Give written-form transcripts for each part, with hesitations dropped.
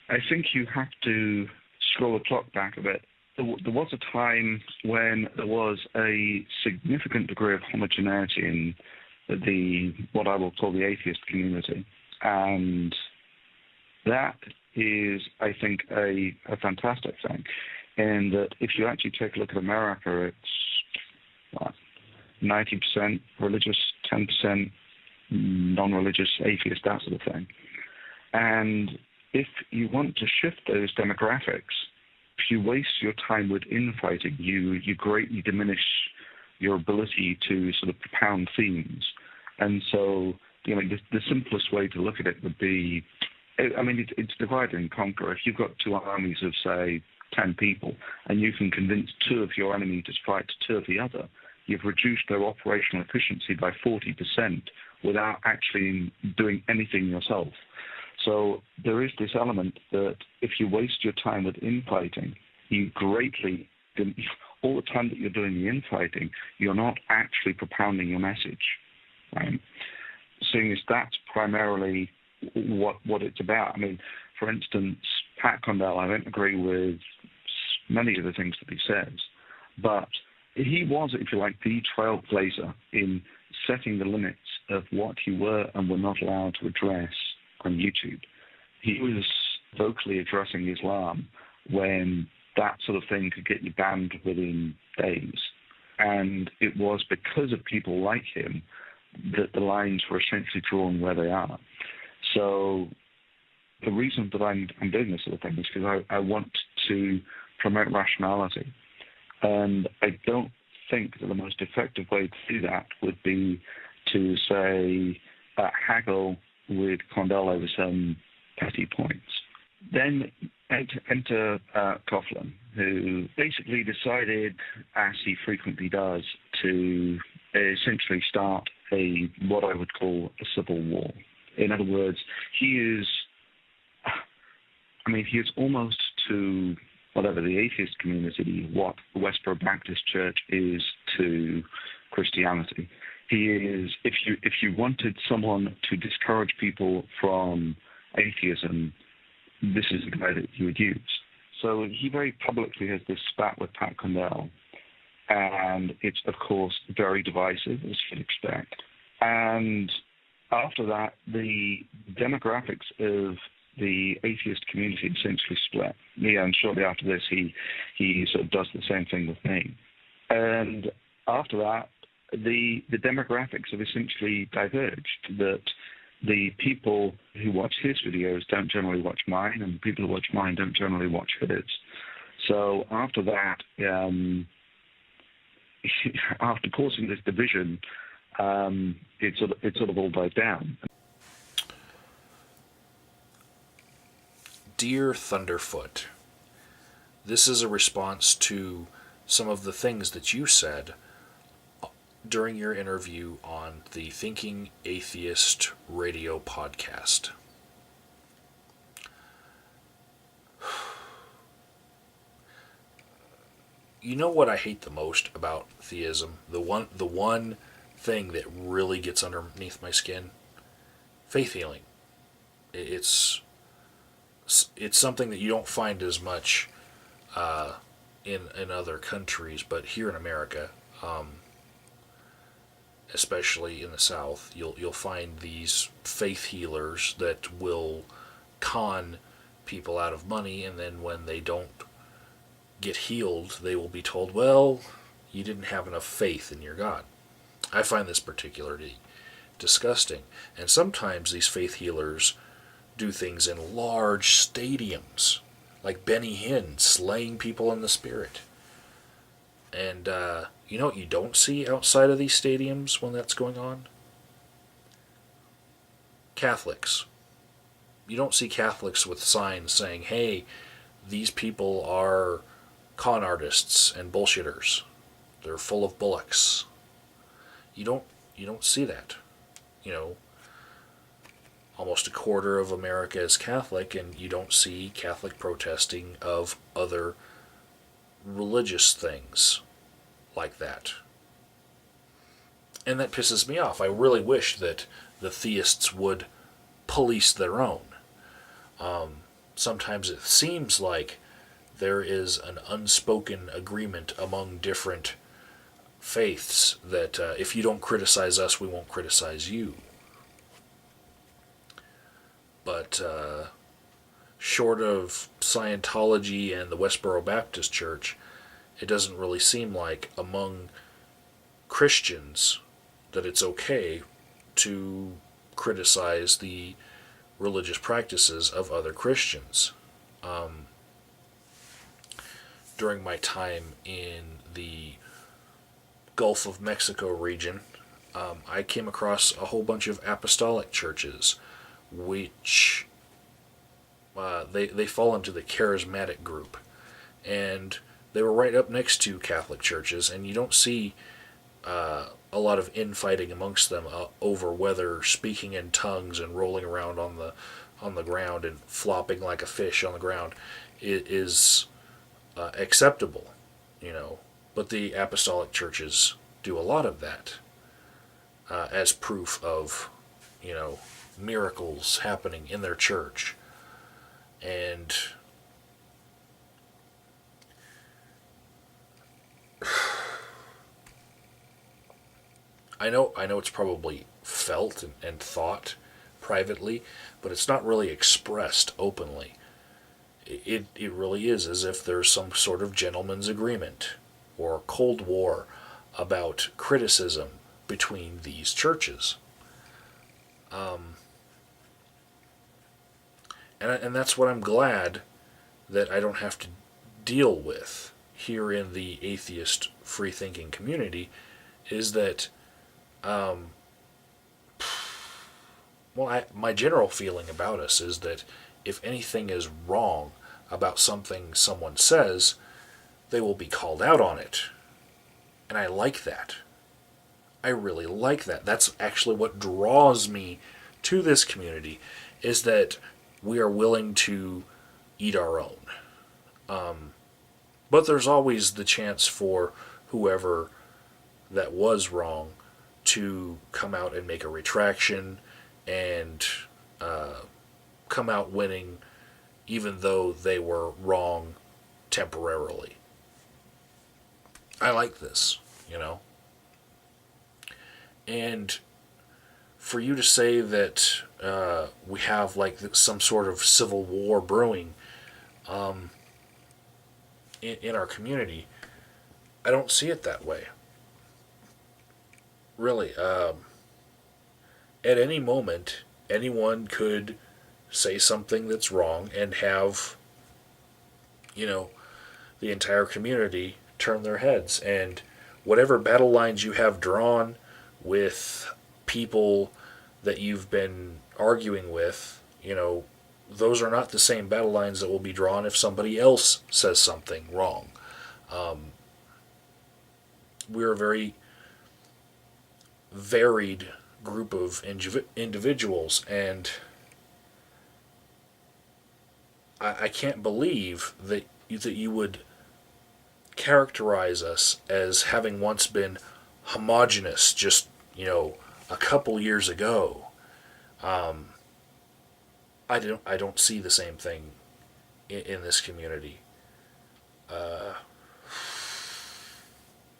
I think you have to scroll the clock back a bit. There was a time when there was a significant degree of homogeneity in what I will call the atheist community, and that is, I think, a fantastic thing. And that if you actually take a look at America, it's 90% religious, 10% non-religious, atheist, that sort of thing. And if you want to shift those demographics, if you waste your time with infighting, you greatly diminish your ability to sort of propound themes. And so, the simplest way to look at it would be, it's divide and conquer. If you've got two armies of, say, 10 people, and you can convince two of your enemy to fight two of the other, you've reduced their operational efficiency by 40% without actually doing anything yourself. So there is this element that if you waste your time with infighting, you greatly, all the time that you're doing the infighting, you're not actually propounding your message, right? Seeing as that's primarily what it's about. For instance, Pat Condell, I don't agree with many of the things that he says, but he was, if you like, the trailblazer in setting the limits of what you were and were not allowed to address on YouTube. He was vocally addressing Islam when that sort of thing could get you banned within days. And it was because of people like him that the lines were essentially drawn where they are. So the reason that I'm doing this sort of thing is because I want to promote rationality. And I don't think that the most effective way to do that would be to, say, haggle with Condell over some petty points. Then enter Coughlin, who basically decided, as he frequently does, to essentially start what I would call a civil war. In other words, he is almost to whatever the atheist community, what the Westboro Baptist Church is to Christianity. He is, if you wanted someone to discourage people from atheism, this is the guy that you would use. So he very publicly has this spat with Pat Condell, and it's, of course, very divisive, as you'd expect. And after that, the demographics of the atheist community essentially split. Yeah, and shortly after this, he sort of does the same thing with me. And after that, the demographics have essentially diverged, that the people who watch his videos don't generally watch mine, and the people who watch mine don't generally watch his. So after that, after causing this division, it sort of all died down. Dear Thunderfoot, this is a response to some of the things that you said during your interview on the Thinking Atheist radio podcast. You know what I hate the most about theism? The one thing that really gets underneath my skin? Faith healing. It's something that you don't find as much in other countries, but here in America, especially in the South, you'll find these faith healers that will con people out of money, and then when they don't get healed, they will be told, well, you didn't have enough faith in your God. I find this particularly disgusting. And sometimes these faith healers do things in large stadiums, like Benny Hinn slaying people in the spirit. And you know what you don't see outside of these stadiums when that's going on? Catholics. You don't see Catholics with signs saying, hey, these people are con artists and bullshitters. They're full of bullocks. You don't see that. You know, almost a quarter of America is Catholic, and you don't see Catholic protesting of other religious things like that. And that pisses me off. I really wish that the theists would police their own. sometimes it seems like there is an unspoken agreement among different faiths that if you don't criticize us, we won't criticize you. But short of Scientology and the Westboro Baptist Church, it doesn't really seem like among Christians that it's okay to criticize the religious practices of other Christians. During my time in the Gulf of Mexico region, I came across a whole bunch of apostolic churches, which they fall into the charismatic group, and they were right up next to Catholic churches, and you don't see a lot of infighting amongst them over whether speaking in tongues and rolling around on the ground and flopping like a fish on the ground is acceptable, But the apostolic churches do a lot of that as proof of, miracles happening in their church. And I know it's probably felt and thought privately, but it's not really expressed openly. It really is as if there's some sort of gentleman's agreement or Cold War about criticism between these churches. And that's what I'm glad that I don't have to deal with here in the atheist free-thinking community, is that my general feeling about us is that if anything is wrong about something someone says, they will be called out on it. And I like that. I really like that. That's actually what draws me to this community, is that we are willing to eat our own. But there's always the chance for whoever that was wrong to come out and make a retraction and come out winning, even though they were wrong temporarily. I like this, And for you to say that we have like some sort of civil war brewing in our community, I don't see it that way. Really, at any moment, anyone could say something that's wrong and have, the entire community turn their heads. And whatever battle lines you have drawn with people that you've been arguing with, those are not the same battle lines that will be drawn if somebody else says something wrong. We're a very varied group of individuals, and I can't believe that you would characterize us as having once been homogenous just, a couple years ago. I don't see the same thing in this community.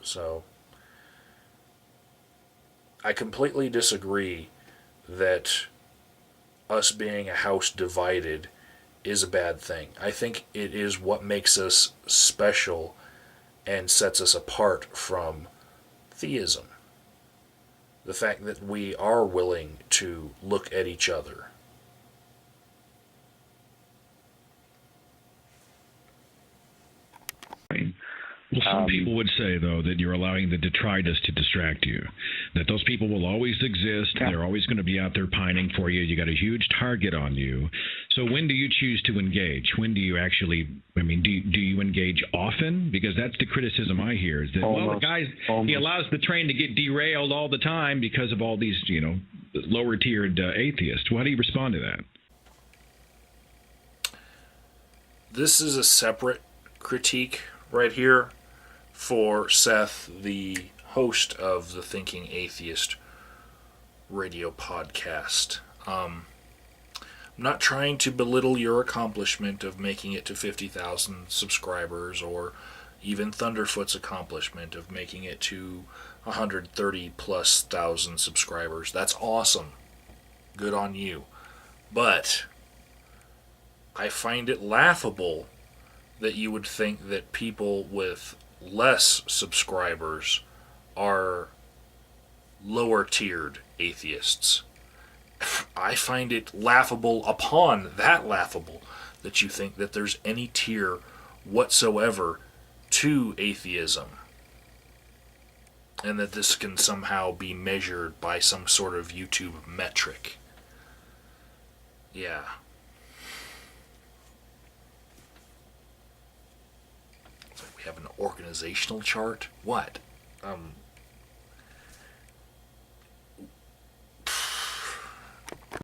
So I completely disagree that us being a house divided is a bad thing. I think it is what makes us special and sets us apart from theism. The fact that we are willing to look at each other. Well, some people would say, though, that you're allowing the detritus to distract you, that those people will always exist. Yeah. They're always going to be out there pining for you. You got a huge target on you. So when do you choose to engage? When do you actually, do you engage often? Because that's the criticism I hear, is that, the guy, he allows the train to get derailed all the time because of all these, lower-tiered atheists. How do you respond to that? This is a separate critique right here for Seth, the host of the Thinking Atheist radio podcast. I'm not trying to belittle your accomplishment of making it to 50,000 subscribers, or even Thunderfoot's accomplishment of making it to 130 plus thousand subscribers. That's awesome. Good on you. But I find it laughable that you would think that people with less subscribers are lower tiered atheists. I find it laughable upon that laughable that you think that there's any tier whatsoever to atheism, and that this can somehow be measured by some sort of YouTube metric. Yeah. It's like we have an organizational chart? What?